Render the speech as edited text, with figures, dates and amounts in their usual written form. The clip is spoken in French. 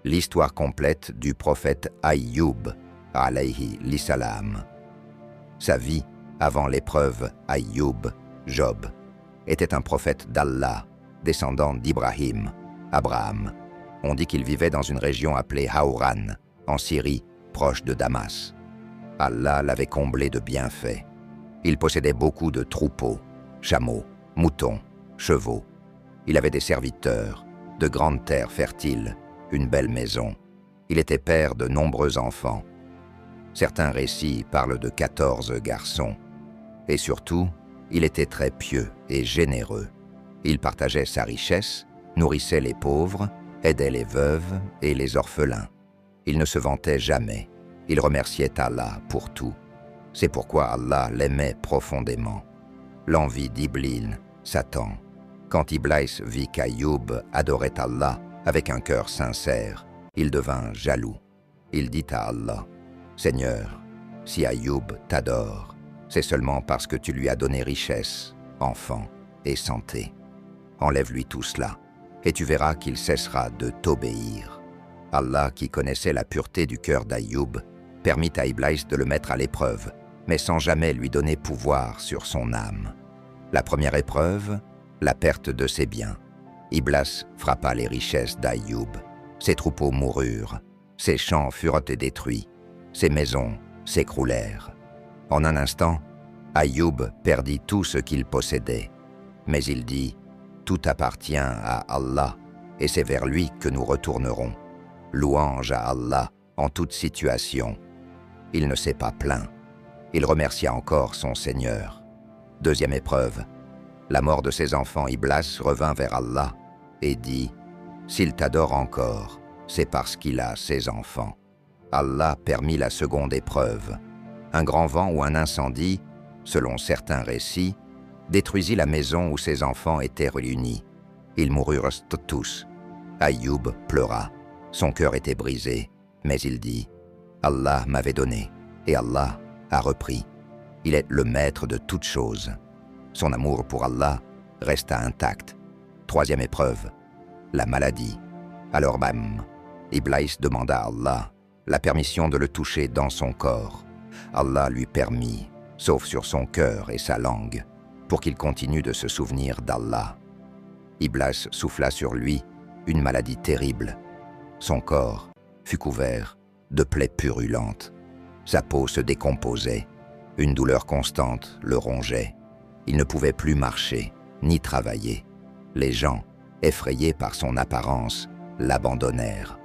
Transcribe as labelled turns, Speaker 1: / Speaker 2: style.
Speaker 1: l'histoire complète du prophète Aïyoub, alayhi l'issalam. Sa vie, avant l'épreuve Aïyoub, Job, était un prophète d'Allah, descendant d'Ibrahim, Abraham. On dit qu'il vivait dans une région appelée Haouran, en Syrie, proche de Damas. Allah l'avait comblé de bienfaits. Il possédait beaucoup de troupeaux, chameaux, moutons, chevaux. Il avait des serviteurs, de grandes terres fertiles, une belle maison. Il était père de nombreux enfants. Certains récits parlent de 14 garçons. Et surtout, il était très pieux et généreux. Il partageait sa richesse, nourrissait les pauvres, aidait les veuves et les orphelins. Il ne se vantait jamais. Il remerciait Allah pour tout. C'est pourquoi Allah l'aimait profondément. L'envie d'Iblin, Satan. Quand Iblis vit qu'Aïyoub adorait Allah avec un cœur sincère, il devint jaloux. Il dit à Allah, « Seigneur, si Aïyoub t'adore, c'est seulement parce que tu lui as donné richesse, enfants et santé. Enlève-lui tout cela, et tu verras qu'il cessera de t'obéir. » Allah, qui connaissait la pureté du cœur d'Aïyoub, permit à Iblis de le mettre à l'épreuve, mais sans jamais lui donner pouvoir sur son âme. La première épreuve, la perte de ses biens. Iblis frappa les richesses d'Aïyoub. Ses troupeaux moururent, ses champs furent détruits, ses maisons s'écroulèrent. En un instant, Aïyoub perdit tout ce qu'il possédait. Mais il dit, « Tout appartient à Allah, et c'est vers lui que nous retournerons. Louange à Allah en toute situation. » Il ne s'est pas plaint. Il remercia encore son Seigneur. Deuxième épreuve. La mort de ses enfants, Iblis revint vers Allah et dit, « S'il t'adore encore, c'est parce qu'il a ses enfants. » Allah permit la seconde épreuve. Un grand vent ou un incendie, selon certains récits, détruisit la maison où ses enfants étaient réunis. Ils moururent tous. Aïyoub pleura. Son cœur était brisé, mais il dit, « Allah m'avait donné, et Allah a repris. Il est le maître de toutes choses. » Son amour pour Allah resta intact. Troisième épreuve, la maladie. Alors bam, Iblis demanda à Allah la permission de le toucher dans son corps. Allah lui permit, sauf sur son cœur et sa langue, pour qu'il continue de se souvenir d'Allah. Iblis souffla sur lui une maladie terrible. Son corps fut couvert de plaies purulentes. Sa peau se décomposait. Une douleur constante le rongeait. Il ne pouvait plus marcher, ni travailler. Les gens, effrayés par son apparence, l'abandonnèrent.